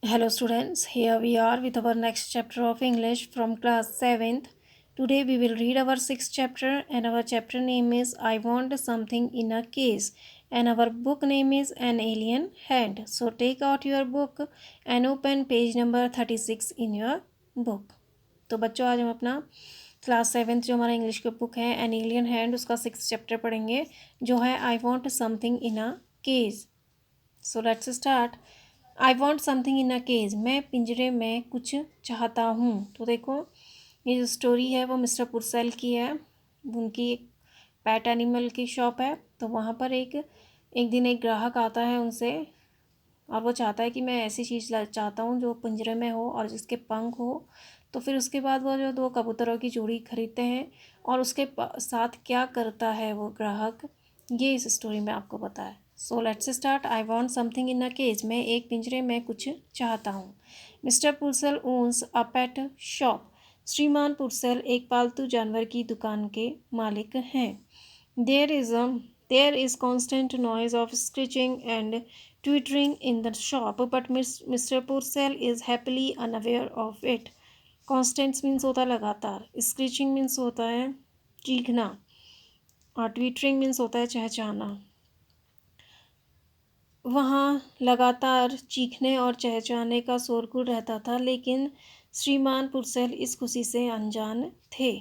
Hello students, here we are with our next chapter of English from class 7th. Today we will read our 6th chapter and our chapter name is I Want Something in a Case and our book name is An Alien Hand. So take out your book and open page number 36 in your book. तो बच्चों आज हम अपना class 7th जो हमारा English का book है an alien hand उसका 6th चैप्टर पढ़ेंगे जो है I want something in a case. So let's start. I want something in a cage. मैं पिंजरे में कुछ चाहता हूँ. तो देखो ये जो स्टोरी है वो मिस्टर पुरसेल की है. उनकी एक पैट एनिमल की शॉप है. तो वहाँ पर एक दिन एक ग्राहक आता है उनसे और वो चाहता है कि मैं ऐसी चीज़ चाहता हूँ जो पिंजरे में हो और जिसके पंख हो. तो फिर उसके बाद वो जो दो कबूतरों की जोड़ी खरीदते हैं और उसके साथ क्या करता है वो ग्राहक, ये इस स्टोरी में आपको पता है. So let's start. I want something in a cage. मैं एक पिंजरे में कुछ चाहता हूँ. Mister Purcell owns a pet shop. श्रीमान पुरसेल एक पालतू जानवर की दुकान के मालिक हैं. There is constant noise of screeching and twittering in the shop, but Mr. Purcell is happily unaware of it. Constant means होता है लगातार, screeching means होता है चीखना और twittering means होता है चहचहाना. वहाँ लगातार चीखने और चहचहाने का शोरगुल रहता था, लेकिन श्रीमान पुरसेल इस खुशी से अनजान थे.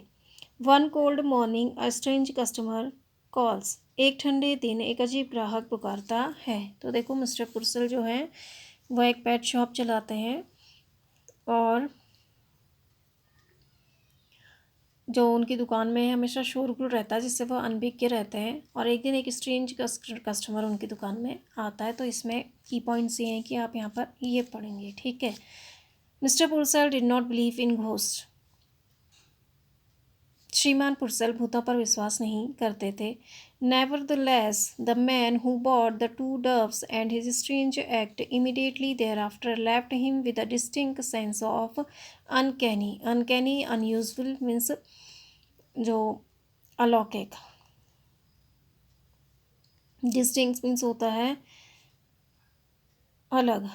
One cold morning a strange customer calls. एक ठंडे दिन एक अजीब ग्राहक पुकारता है. तो देखो मिस्टर पुरसेल जो है वह एक पेट शॉप चलाते हैं और जो उनकी दुकान में हमेशा शोरगुल रहता है जिससे वो अनभिज्ञ के रहते हैं. और एक दिन एक स्ट्रेंज कस्टमर उनकी दुकान में आता है. तो इसमें की पॉइंट्स ये हैं कि आप यहाँ पर ये पढ़ेंगे, ठीक है. Mister Purcell did not believe in ghost. श्रीमान पुरसेल भूतों पर विश्वास नहीं करते थे. Nevertheless the man who bought the two doves and his strange act immediately thereafter left him with a distinct sense of uncanny. Uncanny unuseful means जो अलौकिक. Distinct means होता है अलग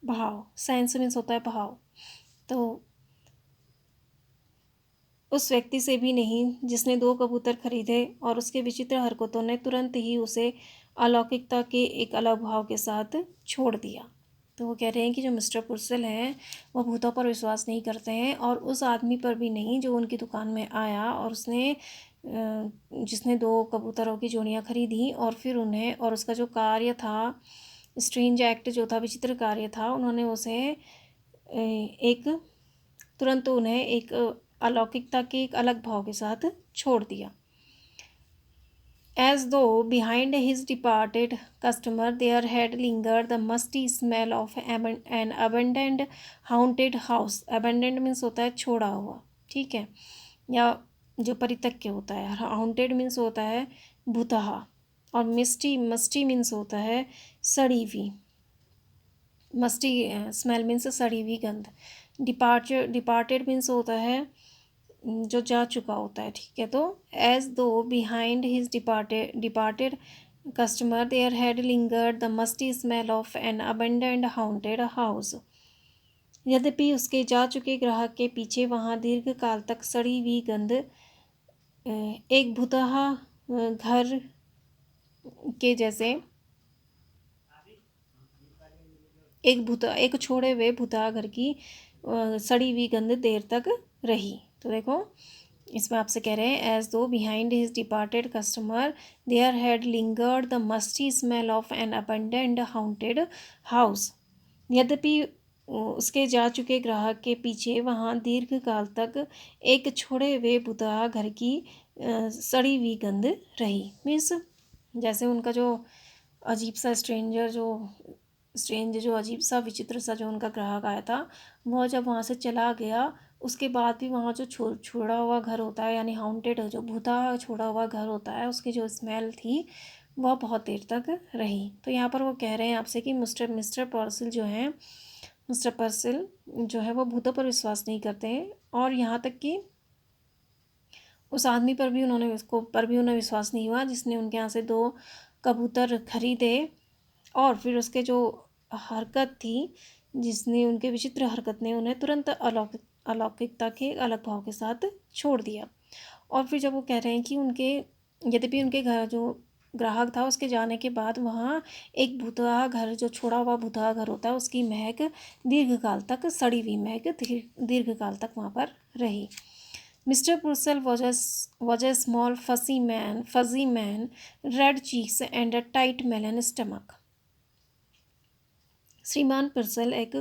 भाव. सेंस मीन्स होता है भाव. तो उस व्यक्ति से भी नहीं जिसने दो कबूतर खरीदे और उसके विचित्र हरकतों ने तुरंत ही उसे अलौकिकता के एक अलग भाव के साथ छोड़ दिया. तो वो कह रहे हैं कि जो मिस्टर पुरसेल हैं वो भूतों पर विश्वास नहीं करते हैं और उस आदमी पर भी नहीं जो उनकी दुकान में आया और उसने जिसने दो कबूतरों की जोड़ियाँ खरीदी और फिर उन्हें और उसका जो कार्य था स्ट्रेंज एक्ट जो था विचित्र कार्य था उन्होंने उसे एक तुरंत उन्हें एक अलौकिकता के एक अलग भाव के साथ छोड़ दिया. As though behind his departed customer there had lingered the musty smell of an abandoned haunted house. Abandoned means होता है छोड़ा हुआ, ठीक है, या जो परित्यक्य होता है. haunted means होता है भूतहा और musty means होता है सड़ी हुई. मस्टी स्मेल मीन्स सड़ी हुई गंध. डिपार्टेड मीन्स होता है जो जा चुका होता है, ठीक है. तो as though behind his departed customer there had lingered the musty smell of an abandoned haunted house. यद्यपि उसके जा चुके ग्राहक के पीछे वहाँ दीर्घ काल तक सड़ी हुई गंध एक भुतहा घर के जैसे एक छोड़े हुए भूतहा घर की सड़ी हुई गंध देर तक रही. तो देखो इसमें आपसे कह रहे हैं as though behind his departed customer there had lingered the musty smell of an abandoned haunted house. यद्यपि उसके जा चुके ग्राहक के पीछे वहाँ दीर्घ काल तक एक छोड़े हुए भूतहा घर की सड़ी हुई गंध रही. मीन्स जैसे उनका जो अजीब सा जो अजीब सा विचित्र सा जो उनका ग्राहक आया था वह जब वहाँ से चला गया उसके बाद भी वहाँ जो छोड़ा हुआ घर होता है यानी हाउंटेड जो भूता छोड़ा हुआ घर होता है उसकी जो स्मेल थी वह बहुत देर तक रही. तो यहाँ पर वो कह रहे हैं आपसे कि मिस्टर पर्सिल जो है वो भूतों पर विश्वास नहीं करते हैं और यहाँ तक कि उस आदमी पर भी उन्हें विश्वास नहीं हुआ जिसने उनके यहाँ से दो कबूतर खरीदे और फिर उसके जो हरकत थी जिसने उनके विचित्र हरकत ने उन्हें तुरंत अलौकिकता के अलग भाव के साथ छोड़ दिया। और फिर जब वो कह रहे हैं कि यद्यपि उनके घर जो ग्राहक था उसके जाने के बाद वहाँ एक भूतहा घर, जो छोड़ा हुआ भूतहा घर होता है, उसकी महक दीर्घकाल तक, सड़ी हुई महक दीर्घकाल तक वहाँ पर रही। Mr. Purcell was a small fuzzy man, red cheeks and a tight melon stomach. श्रीमान पर्सल एक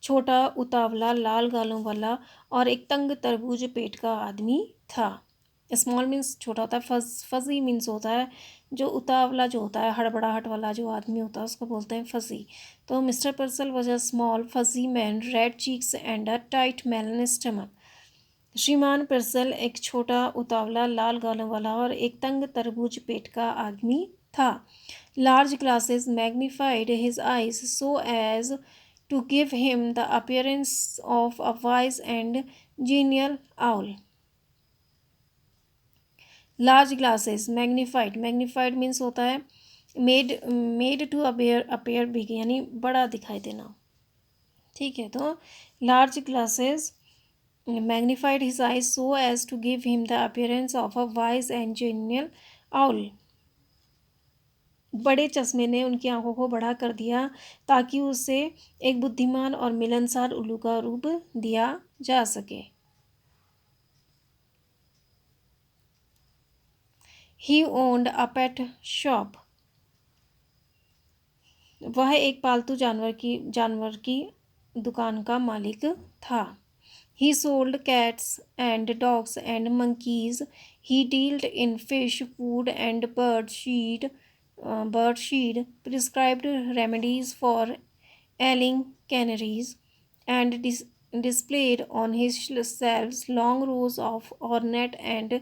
छोटा, उतावला, लाल गालों वाला और एक तंग तरबूज पेट का आदमी था। स्मॉल मीन्स छोटा होता है, फजी मीन्स होता है जो उतावला, जो होता है हड़बड़ाहट वाला जो आदमी होता है उसको बोलते हैं फजी। तो mister Purcell was a small fuzzy man, red cheeks and a tight melon stomach. श्रीमान पर्सल एक छोटा, उतावला, लाल गालों वाला और एक तंग तरबूज पेट का आदमी था। Large glasses magnified his eyes so as to give him the appearance of a wise and genial owl. Large glasses magnified means होता है made to appear big, यानी बड़ा दिखाई देना। ठीक है, तो large glasses magnified his eyes so as to give him the appearance of a wise and genial owl. बड़े चश्मे ने उनकी आंखों को बड़ा कर दिया ताकि उसे एक बुद्धिमान और मिलनसार उल्लू का रूप दिया जा सके। He owned a pet shop. वह एक पालतू जानवर की दुकान का मालिक था। He sold cats and dogs and monkeys. He dealt in fish, food and bird seed, prescribed remedies for ailing canaries, and displayed on his shelves long rows of ornate and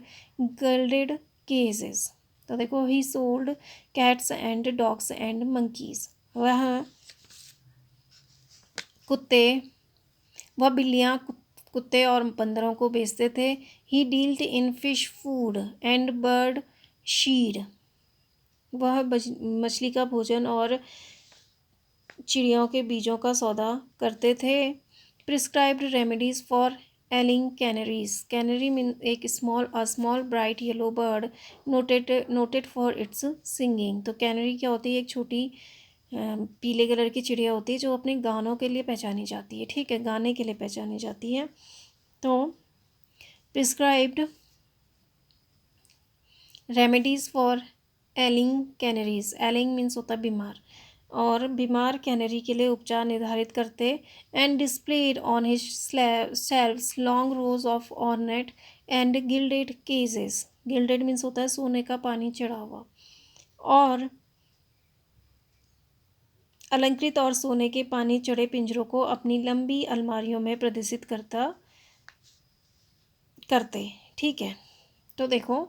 gilded cases. तो देखो, he sold cats and dogs and monkeys. वह बिल्लियाँ, कुत्ते और बंदरों को बेचते थे। He dealt in fish food and bird seed. वह मछली का भोजन और चिड़ियों के बीजों का सौदा करते थे। Prescribed remedies for ailing canaries. Canary mean एक small bright yellow bird noted for its singing. तो कैनरी क्या होती है? एक छोटी पीले कलर की चिड़िया होती है जो अपने गानों के लिए पहचानी जाती है। ठीक है, गाने के लिए पहचानी जाती है। तो prescribed remedies for ailing canaries. Ailing means होता है बीमार, और बीमार कैनरी के लिए उपचार निर्धारित करते। And displayed on his shelves long rows of ornate and gilded cages. Gilded means होता है सोने का पानी चढ़ा हुआ, और अलंकृत और सोने के पानी चढ़े पिंजरों को अपनी लंबी अलमारियों में प्रदर्शित करते। ठीक है, तो देखो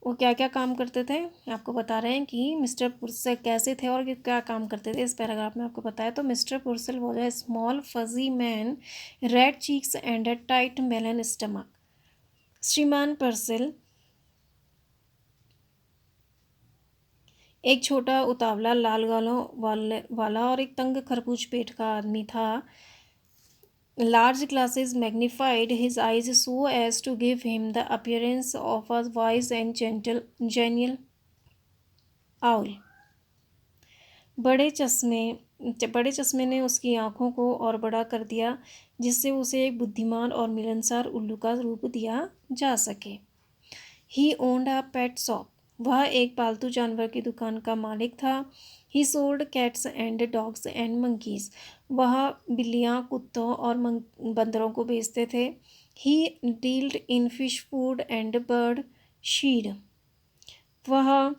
वो क्या क्या काम करते थे, आपको बता रहे हैं कि मिस्टर पुर्सेल कैसे थे और क्या काम करते थे। इस पैराग्राफ में आपको बताया। तो mister Purcell was a small fuzzy man, red cheeks and a tight melon stomach. श्रीमान पर्सेल एक छोटा, उतावला, लाल गालों वाला और एक तंग खरबूज पेट का आदमी था। Large glasses magnified his eyes so as to give him the appearance of a wise and genial owl. बड़े चश्मे ने उसकी आँखों को और बड़ा कर दिया जिससे उसे एक बुद्धिमान और मिलनसार उल्लू का रूप दिया जा सके। He owned a pet shop. वह एक पालतू जानवर की दुकान का मालिक था। He sold cats and dogs and monkeys. वह बिल्लियाँ, कुत्तों और बंदरों को बेचते थे। He dealt in fish food and bird seed. वह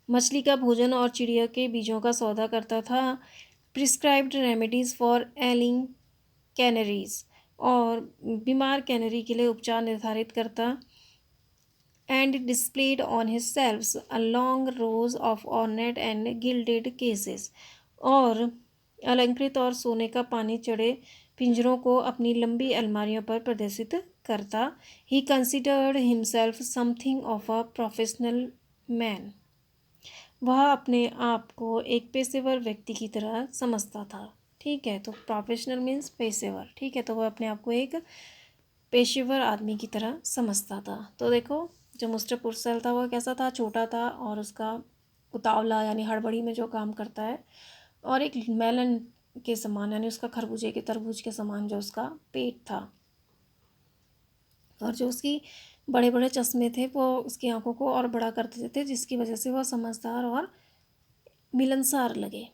मछली का भोजन और चिड़िया के बीजों का सौदा करता था। Prescribed remedies for ailing canaries. और बीमार कैनरी के लिए उपचार निर्धारित करता। And displayed on his shelves a long rows of ornate and gilded cases. और अलंकृत और सोने का पानी चढ़े पिंजरों को अपनी लंबी अलमारियों पर प्रदर्शित करता। He considered himself something of a professional man. वह अपने आप को एक पेशेवर व्यक्ति की तरह समझता था। ठीक है, तो प्रोफेशनल मीन्स पेशेवर। ठीक है, तो वह अपने आप को एक पेशेवर आदमी की तरह समझता था। तो देखो, जो मिस्टर पुरसेल था वह कैसा था, छोटा था और उसका उतावला यानी हड़बड़ी में जो काम करता है, और एक मेलन के समान यानी उसका खरबूजे के तरबूज के समान जो उसका पेट था, और जो उसकी बड़े बड़े चश्मे थे वो उसकी आंखों को और बड़ा कर देते थे, जिसकी वजह से वह समझदार और मिलनसार लगे।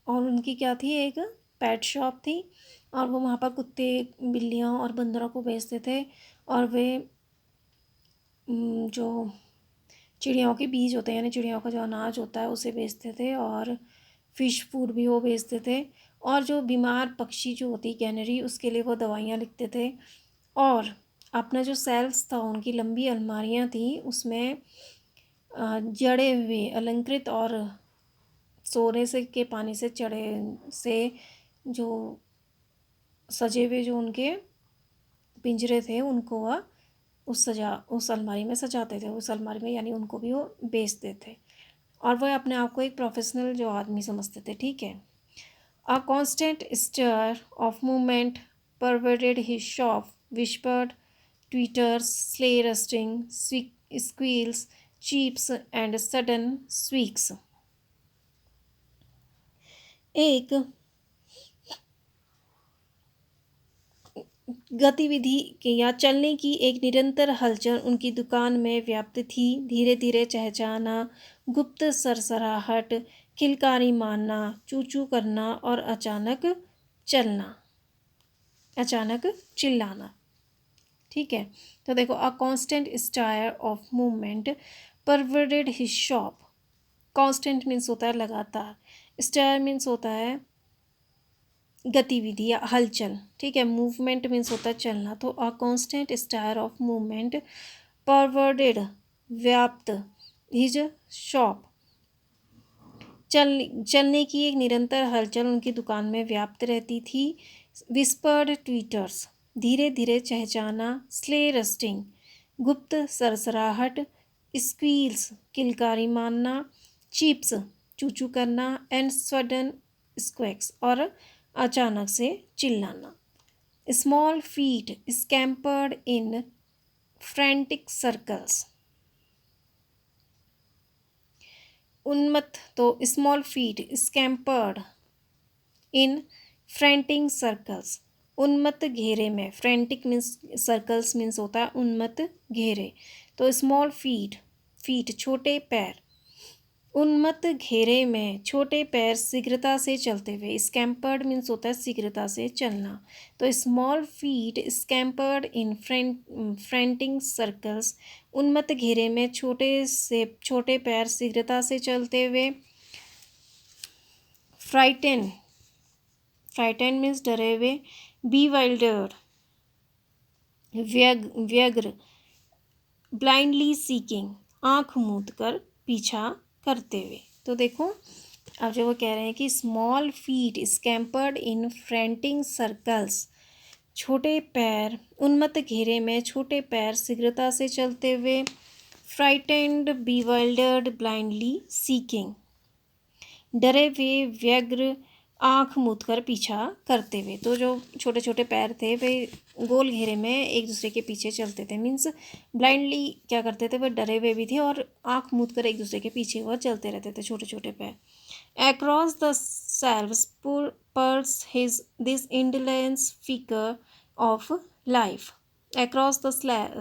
और उनकी क्या थी, एक पेट शॉप थी, और वो वहाँ पर कुत्ते, बिल्लियाँ और बंदरों को बेचते थे, और वे जो चिड़ियाओं के बीज होते हैं यानी चिड़ियाओं का जो अनाज होता है उसे बेचते थे, और फिश फूड भी वो बेचते थे, और जो बीमार पक्षी जो होती कैनरी उसके लिए वो दवाइयाँ लिखते थे। और अपना जो सेल्स था, उनकी लंबी अलमारियाँ थी, उसमें जड़े हुए अलंकृत और सोने से के पानी से चढ़े से जो सजे हुए जो उनके पिंजरे थे उनको वह उस अलमारी में सजाते थे, उस अलमारी में, यानी उनको भी वो बेचते थे, और वह अपने आप को एक प्रोफेशनल जो आदमी समझते थे। ठीक है, a constant stir of movement pervaded his shop, whispered twitters, sly rustling, squeals, cheeps and sudden squeaks. एक गतिविधि के या चलने की एक निरंतर हलचल उनकी दुकान में व्याप्त थी। धीरे धीरे चहचहाना, गुप्त सरसराहट, किलकारी मारना, चू चू करना और अचानक चलना, अचानक चिल्लाना। ठीक है, तो देखो, a constant stir of movement pervaded his shop. Constant means होता है लगातार, स्टायर मीन्स होता है गतिविधि या हलचल। ठीक है, मूवमेंट मीन्स होता है चलना। तो a constant stir of movement pervaded, व्याप्त, हिज शॉप, चलने की एक निरंतर हलचल उनकी दुकान में व्याप्त रहती थी। विस्पर्ड ट्वीटर्स, धीरे धीरे चहचहाना, स्ले रस्टिंग, गुप्त सरसराहट, स्क्वील्स, किलकारी मारना, चीप्स, चूचू करना, एंड सडन स्क्वैक्स, और अचानक से चिल्लाना। स्मॉल फीट स्कैम्पर्ड इन फ्रैंटिक सर्कल्स। उन्मत्त, तो स्मॉल फीट स्कैम्पर्ड इन फ्रैंटिक सर्कल्स, उन्मत्त घेरे में। फ्रैंटिक मीन्स सर्कल्स मीन्स होता है उन्मत्त घेरे। तो स्मॉल फीट, फीट छोटे पैर, उन्मत्त घेरे में छोटे पैर शीघ्रता से चलते हुए। स्कैम्पर्ड मीन्स होता है शीघ्रता से चलना। तो स्मॉल फीट स्कैम्पर्ड इन फ्रैंटिक सर्कल्स, उन्मत्त घेरे में छोटे पैर शीघ्रता से चलते हुए। फ्राइटन, फ्राइटन मीन्स डरे हुए। बीवाइल्डर्ड, व्यग्र। ब्लाइंडली सीकिंग, आँख मूंद कर पीछा करते हुए। तो देखो, अब जो वो कह रहे हैं कि स्मॉल फीट स्कैम्पर्ड इन फ्रैंटिक सर्कल्स, छोटे पैर उन्मत्त घेरे में छोटे पैर शीघ्रता से चलते हुए। फ्राइटेंड, बीवाइल्डर्ड, ब्लाइंडली सीकिंग, डरे हुए, व्यग्र, आँख मूंद कर पीछा करते हुए। तो जो छोटे छोटे पैर थे वे गोल घेरे में एक दूसरे के पीछे चलते थे, मीन्स ब्लाइंडली क्या करते थे, वह डरे हुए भी थे और आँख मूंद कर एक दूसरे के पीछे वह चलते रहते थे, छोटे छोटे पैर। Across the shelves purrs his this indolence figure of life. Across the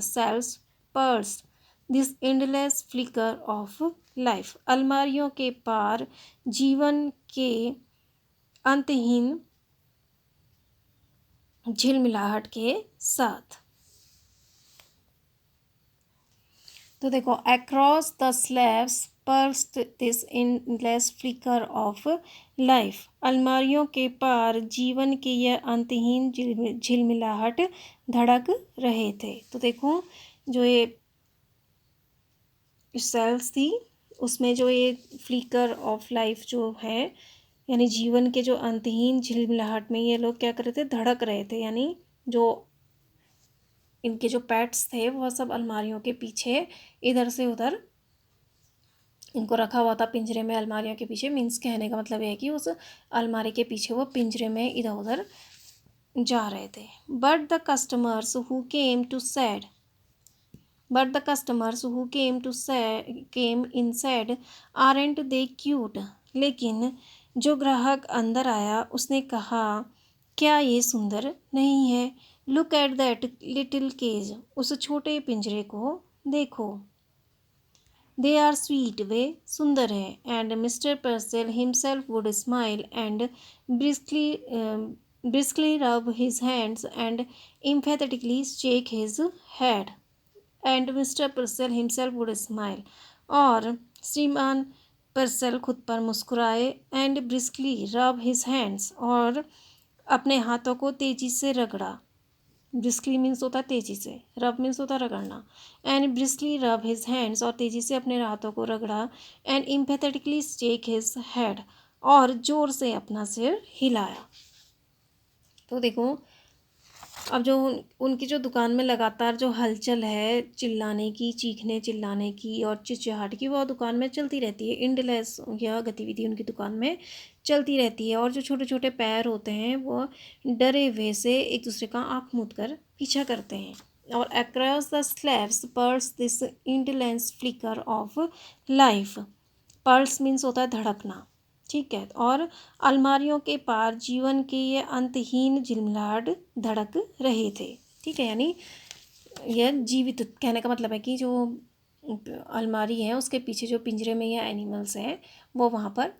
shelves purrs this endless flicker of life. अलमारियों के पार जीवन के अंतहीन झिलमिलाहट के साथ। तो देखो, across the slabs purse this endless flicker of life. अलमारियों के पार जीवन के यह अंतहीन झिलमिलाहट धड़क रहे थे। तो देखो, जो ये सेल्स थी उसमें जो ये फ्लिकर ऑफ लाइफ जो है, यानी जीवन के जो अंतहीन झिलमिलाहट में ये लोग क्या कर रहे थे, धड़क रहे थे। यानी जो इनके जो पेट्स थे वह सब अलमारियों के पीछे इधर से उधर इनको रखा हुआ था पिंजरे में अलमारियों के पीछे। मीन्स कहने का मतलब ये है कि उस अलमारी के पीछे वो पिंजरे में इधर उधर जा रहे थे। But the customers who came to sad But the customers who came in said, aren't they cute? लेकिन जो ग्राहक अंदर आया उसने कहा, क्या ये सुंदर नहीं है? Look at that little cage, उस छोटे पिंजरे को देखो। दे आर स्वीट, वे सुंदर है। And mister Purcell himself would smile and briskly rub his hands and emphatically shake his head. And mister Purcell himself would smile, और श्रीमान पर्सेल खुद पर मुस्कुराए। And briskly rub his hands, और अपने हाथों को तेज़ी से रगड़ा। ब्रिस्कली मीन्स होता है तेज़ी से, रब मीन्स होता है रगड़ना। And briskly rub his hands, और तेज़ी से अपने हाथों को रगड़ा। And emphatically shake his head, और ज़ोर से अपना सिर हिलाया। तो देखो, अब जो उनकी जो दुकान में लगातार जो हलचल है चिल्लाने की, चीखने चिल्लाने की और चिचियाहट की, वो दुकान में चलती रहती है। इंडलेस यह गतिविधि उनकी दुकान में चलती रहती है। और जो छोटे छोटे पैर होते हैं वो डरे हुए से एक दूसरे का आँख मूंद कर पीछा करते हैं। और across the slabs purse this indolence flicker of life. Pulse means होता है धड़कना, ठीक है। और अलमारियों के पार जीवन के ये अंतहीन झिलमिलाहट धड़क रहे थे, ठीक है। यानी यह जीवित, कहने का मतलब है कि जो अलमारी है उसके पीछे जो पिंजरे में ये एनिमल्स हैं वो वहाँ पर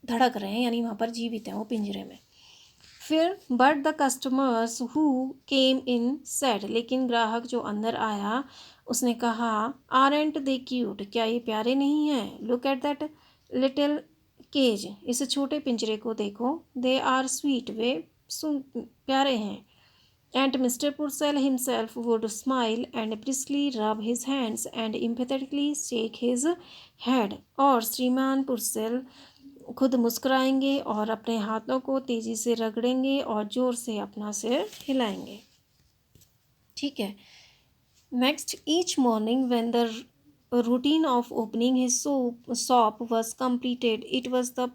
धड़क रहे हैं, यानी वहाँ पर जीवित हैं वो पिंजरे में। फिर but the customers who came in said, लेकिन ग्राहक जो अंदर आया उसने कहा, आरेंट दे क्यूट, क्या ये प्यारे नहीं हैं? Look at that little cage, इस छोटे पिंजरे को देखो। दे आर स्वीट, वे प्यारे हैं। And mister Purcell himself would smile and briskly rub his hands and emphatically shake his head, और श्रीमान पुरसेल खुद मुस्कुराएंगे और अपने हाथों को तेज़ी से रगड़ेंगे और ज़ोर से अपना सिर हिलाएंगे, ठीक है। Next, each morning when the routine of opening his shop was completed, it was the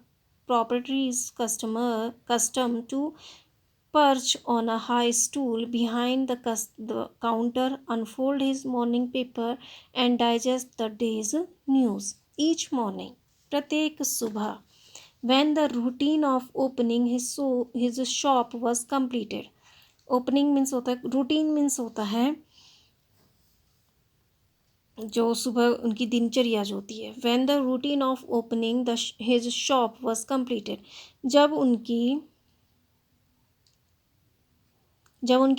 proprietor's custom to perch on a high stool behind the counter, unfold his morning paper and digest the day's news. Each morning, प्रत्येक सुबह, when the routine of opening his shop was completed. Opening means होता है, routine means होता है जो सुबह उनकी दिनचर्या जो होती है। When the routine of opening the his shop was completed, जब उनकी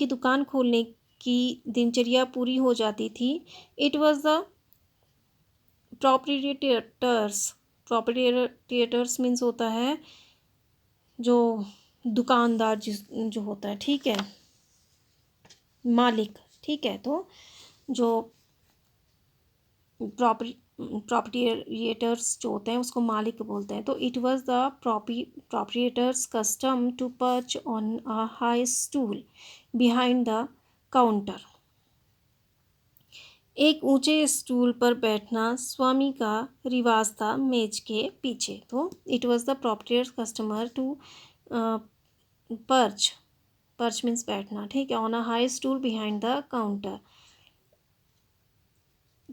दुकान खोलने की दिनचर्या पूरी हो जाती थी। इट वाज द प्रोप्रिएटर्स मीन्स होता है जो दुकानदार जो होता है, ठीक है, मालिक, ठीक है। तो जो प्रॉपर्टिएटर्स जो होते हैं उसको मालिक बोलते हैं। तो it was the proprietor's custom to perch on a high stool behind the counter, एक ऊंचे स्टूल पर बैठना स्वामी का रिवाज था मेज के पीछे। तो it was the proprietor's customer to perch means बैठना, ठीक है, on a high stool behind the counter.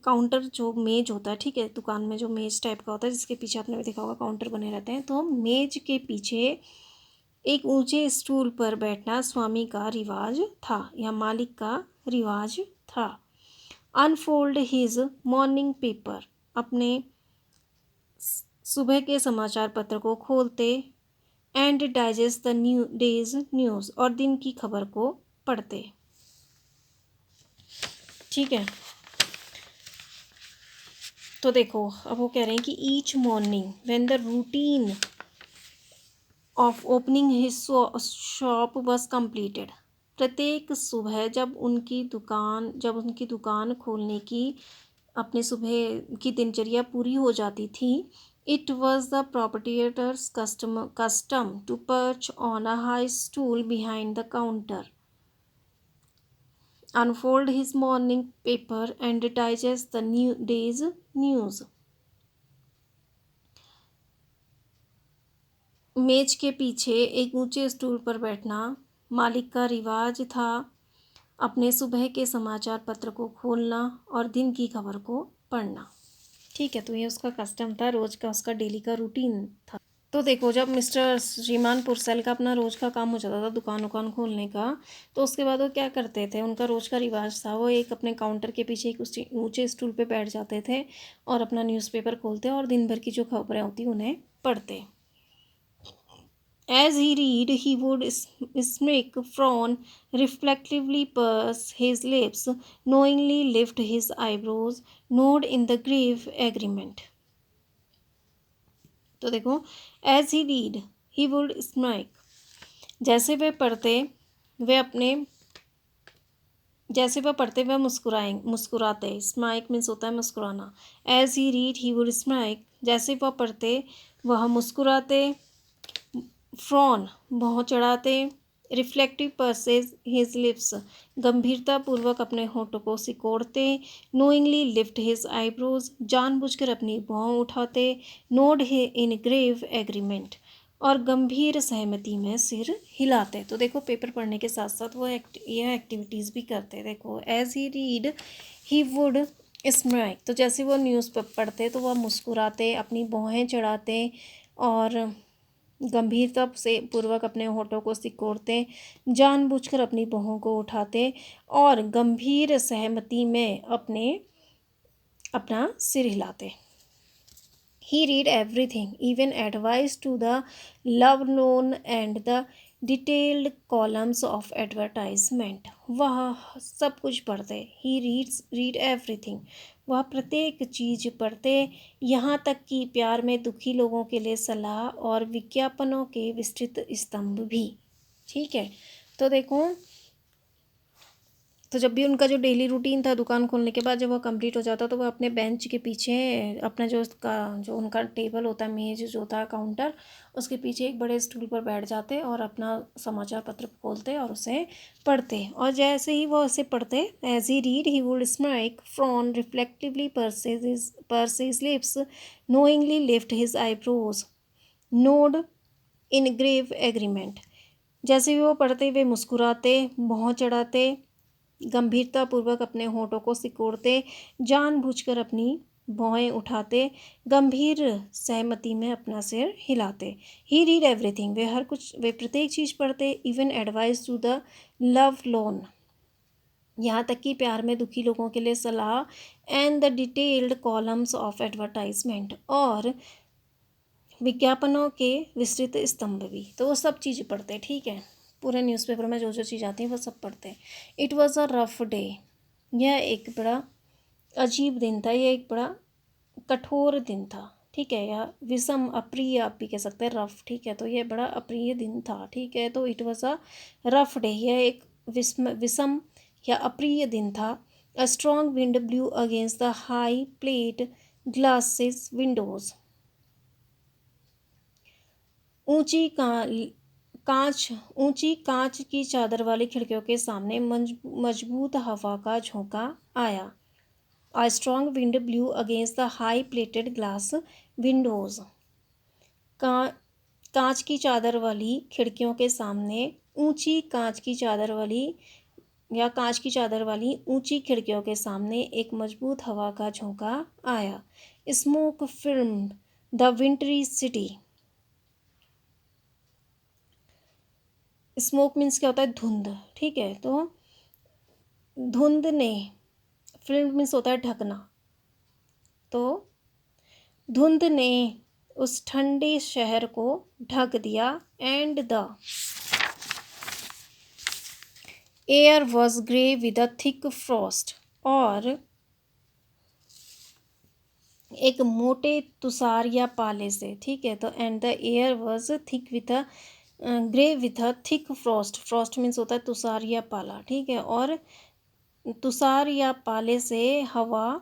Counter जो मेज होता है, ठीक है, दुकान में जो मेज टाइप का होता है जिसके पीछे आपने भी देखा होगा काउंटर बने रहते हैं। तो मेज के पीछे एक ऊंचे स्टूल पर बैठना स्वामी का रिवाज था या मालिक का रिवाज था। अनफोल्ड हिज मॉर्निंग पेपर, अपने सुबह के समाचार पत्र को खोलते। And digest the days news, और दिन की खबर को पढ़ते, ठीक है। तो देखो, अब वो कह रहे हैं कि each morning when the routine of opening his shop was completed, प्रत्येक सुबह जब उनकी दुकान खोलने की अपनी सुबह की दिनचर्या पूरी हो जाती थी। It was the proprietor's custom to perch on a high stool behind the counter, unfold his morning paper and digest the day's news. मेज के पीछे एक ऊंचे स्टूल पर बैठना मालिक का रिवाज था। अपने सुबह के समाचार पत्र को खोलना और दिन की खबर को पढ़ना। ठीक है, तो ये उसका कस्टम था, रोज का उसका डेली का रूटीन था। तो देखो, जब मिस्टर श्रीमान पुरसेल का अपना रोज का काम हो जाता था दुकान उकान खोलने का, तो उसके बाद वो क्या करते थे, उनका रोज का रिवाज था, वो एक अपने काउंटर के पीछे एक ऊंचे स्टूल पे बैठ जाते थे और अपना न्यूज़पेपर खोलते और दिन भर की जो खबरें होती उन्हें पढ़ते। As he read, he would smirk, frown, reflectively purse his lips, knowingly lift his eyebrows, nod in the grave agreement. तो देखो, as he read, he would smirk. जैसे वे पढ़ते वे अपने जैसे वह पढ़ते वह मुस्कुराते। स्माइक मीन्स होता है मुस्कुराना। As he read he would smile, जैसे वह पढ़ते वह मुस्कुराते। फ्रॉन, भौं चढ़ाते। रिफ्लेक्टिव पर्सेज हिज लिप्स, गंभीरतापूर्वक अपने होठों को सिकोड़ते। नोइंगली लिफ्ट हिज आईब्रोज, जानबूझकर अपनी भौं उठाते। Nod he in grave agreement, और गंभीर सहमति में सिर हिलाते। तो देखो, पेपर पढ़ने के साथ साथ वो यह एक्टिविटीज़ भी करते। देखो, as he read he would smile, तो जैसे वो न्यूज़ पढ़ते तो वह मुस्कुराते, अपनी भौहें चढ़ाते और गंभीरता से पूर्वक अपने होठों को सिकोड़ते, जानबूझकर अपनी भौहों को उठाते और गंभीर सहमति में अपना सिर हिलाते। He read everything, even advice to the love known and the detailed columns of advertisement. वह सब कुछ पढ़ते। He read everything. वह प्रत्येक चीज़ पढ़ते, यहाँ तक कि प्यार में दुखी लोगों के लिए सलाह और विज्ञापनों के विस्तृत स्तंभ भी। ठीक है, तो देखो, तो जब भी उनका जो डेली रूटीन था दुकान खोलने के बाद, जब वो कंप्लीट हो जाता तो वो अपने बेंच के पीछे अपना जो उनका टेबल होता है, मेज जो था, काउंटर, उसके पीछे एक बड़े स्टूल पर बैठ जाते और अपना समाचार पत्र खोलते और उसे पढ़ते। और जैसे ही वो उसे पढ़ते, as he read he would smile, frown, reflectively purse his lips, knowingly lift his eyebrows, nod in grave agreement. जैसे ही वो पढ़ते वे मुस्कुराते, भौं चढ़ाते, गंभीरतापूर्वक अपने होठों को सिकोड़ते, जानबूझकर अपनी भौहें उठाते, गंभीर सहमति में अपना सिर हिलाते। ही रीड एवरीथिंग, वे प्रत्येक चीज़ पढ़ते। Even advice to the lovelorn, यहाँ तक कि प्यार में दुखी लोगों के लिए सलाह। And the detailed columns of advertisement, और विज्ञापनों के विस्तृत स्तंभ भी। तो वो सब चीज़ पढ़ते। ठीक है, पूरे न्यूज़पेपर में जो जो चीज़ आती है वो सब पढ़ते हैं। It was a rough day, यह एक बड़ा अजीब दिन था, यह एक बड़ा कठोर दिन था। ठीक है, या विषम, अप्रिय आप भी कह सकते हैं, रफ। ठीक है, तो यह बड़ा अप्रिय दिन था। ठीक है, तो it was a rough day, यह एक विषम या अप्रिय दिन था। A strong wind blew against the high plate glasses Windows, ऊंची कांच की चादर वाली खिड़कियों के सामने मजबूत हवा का झोंका आया। A strong wind blew against the high plated glass windows. कांच की चादर वाली खिड़कियों के सामने कांच की चादर वाली ऊंची खिड़कियों के सामने एक मजबूत हवा का झोंका आया। Smoke filmed the wintry city. Smoke means क्या होता है, धुंध। ठीक है, तो धुंध ने, फिल्म मीन्स होता है ढकना, तो धुंध ने उस ठंडे शहर को ढक दिया। And the air was grey with a thick Frost, और एक मोटे तुषार या पाले से। ठीक है, तो and the air was thick with a grey with a thick Frost. Frost means होता है तुषार या पाला। ठीक है, और तुषार या पाले से हवा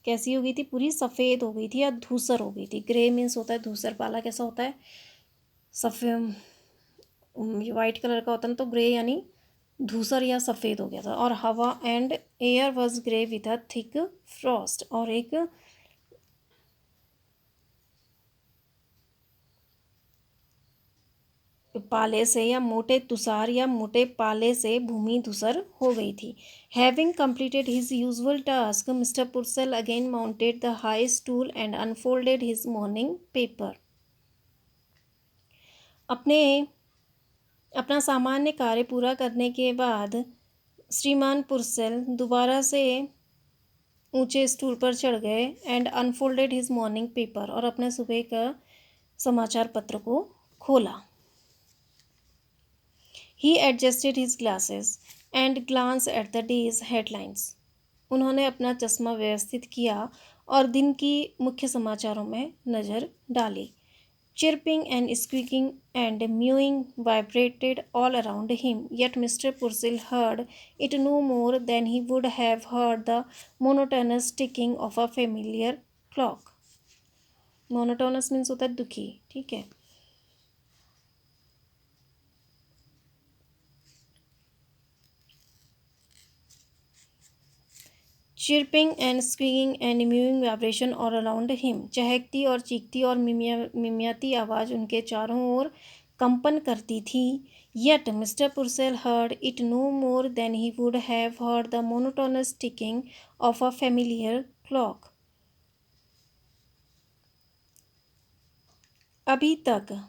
कैसी हो गई थी, पूरी सफ़ेद हो गई थी या धूसर हो गई थी। ग्रे मीन्स होता है धूसर, पाला कैसा होता है, सफ़ेद, वाइट कलर का होता है ना, तो ग्रे यानी धूसर या सफ़ेद हो गया था। और हवा, and air was grey with a thick Frost, और पाले से या मोटे तुषार या मोटे पाले से भूमि धूसर हो गई थी। Having completed his usual task, mister Purcell again mounted the high stool and unfolded his morning paper. अपना सामान्य कार्य पूरा करने के बाद श्रीमान पुर्सेल दोबारा से ऊंचे स्टूल पर चढ़ गए and unfolded his morning paper, और अपने सुबह का समाचार पत्र को खोला। He adjusted his glasses and glance at the day's headlines. उन्होंने अपना चश्मा व्यवस्थित किया और दिन की मुख्य समाचारों में नज़र डाली। Chirping and squeaking and mewing vibrated all around him, yet Mr. Purcell heard it no more than he would have heard the monotonous ticking of a familiar clock. Monotonous means होता है दुखी, ठीक है। Chirping and squeaking and mewing vibration all around him, चहकती और चीखती और मिमियाती आवाज़ उनके चारों ओर कंपन करती थी। Yet Mr. Purcell heard it no more than he would have heard the monotonous ticking of a familiar clock. अभी तक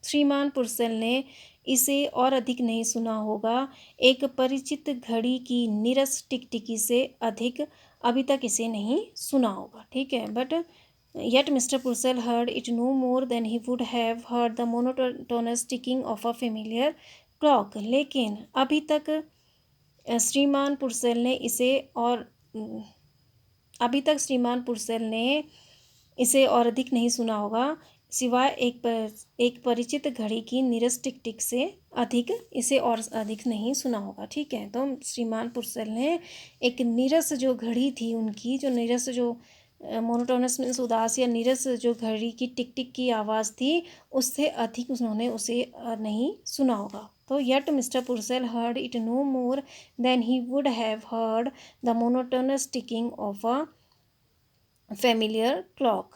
श्रीमान पुर्सेल ने इसे और अधिक नहीं सुना होगा, एक परिचित घड़ी की नीरस टिकटिकी से अधिक अभी तक इसे नहीं सुना होगा, ठीक है। But yet mister Purcell heard it no more than he would have heard the monotonous ticking of a familiar clock. लेकिन श्रीमान पुर्सेल ने इसे और अभी तक श्रीमान पुर्सेल ने इसे और अधिक नहीं सुना होगा, सिवाय एक परिचित घड़ी की नीरस टिक टिक से अधिक इसे और अधिक नहीं सुना होगा, ठीक है। तो श्रीमान पुर्सेल ने एक नीरस जो घड़ी थी उनकी, जो नीरस जो मोनोटोनस मीन्स उदास या नीरस जो घड़ी की टिक टिक की आवाज़ थी, उससे अधिक उन्होंने उसे नहीं सुना होगा। तो yet mister Purcell heard it no more than he would have heard the monotonous ticking of a familiar clock.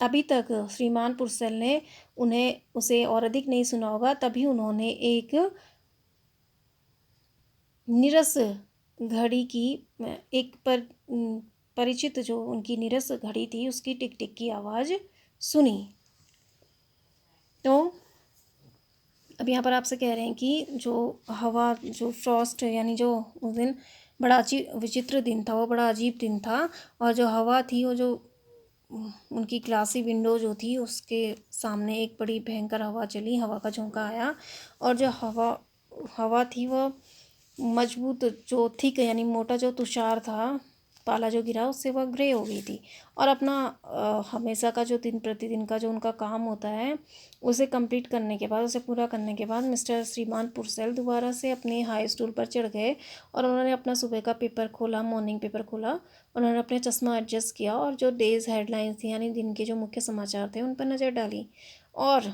अभी तक श्रीमान पुर्सेल ने उसे और अधिक नहीं सुना होगा, तभी उन्होंने एक नीरस घड़ी की एक परिचित जो उनकी नीरस घड़ी थी उसकी टिक टिक की आवाज़ सुनी। तो अब यहाँ पर आपसे कह रहे हैं कि जो हवा, जो फ्रॉस्ट यानी जो उस दिन बड़ा विचित्र दिन था, वो बड़ा अजीब दिन था, और जो हवा थी वो जो उनकी ग्लासी विंडो जो थी उसके सामने एक बड़ी भयंकर हवा चली, हवा का झोंका आया, और जो हवा थी वह मजबूत जो थिक यानी मोटा जो तुषार था, पाला जो गिरा, उससे वह ग्रे हो गई थी। और अपना हमेशा का जो दिन प्रतिदिन का जो उनका काम होता है उसे कंप्लीट करने के बाद, उसे पूरा करने के बाद मिस्टर श्रीमान पुर्सेल दोबारा से अपने हाई स्टूल पर चढ़ गए और उन्होंने अपना सुबह का पेपर खोला, मॉर्निंग पेपर खोला। उन्होंने अपने चश्मा एडजस्ट किया और जो डेज हेडलाइंस थी यानी दिन के जो मुख्य समाचार थे उन पर नज़र डाली, और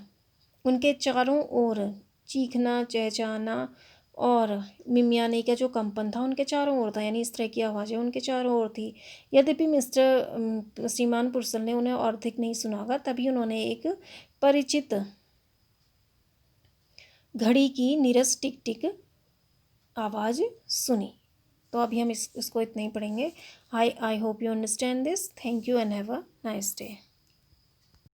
उनके चारों ओर चीखना, चहचहाना और मिमियाने का जो कंपन था उनके चारों ओर था, यानी इस तरह की आवाज़ें उनके चारों ओर थी। यद्यपि मिस्टर श्रीमान पुर्सेल ने उन्हें और अधिक नहीं सुना होगा, तभी उन्होंने एक परिचित घड़ी की नीरस टिक टिक आवाज़ सुनी। तो अभी हम इसको इतना ही पढ़ेंगे। I hope you understand this. Thank you and have a nice day.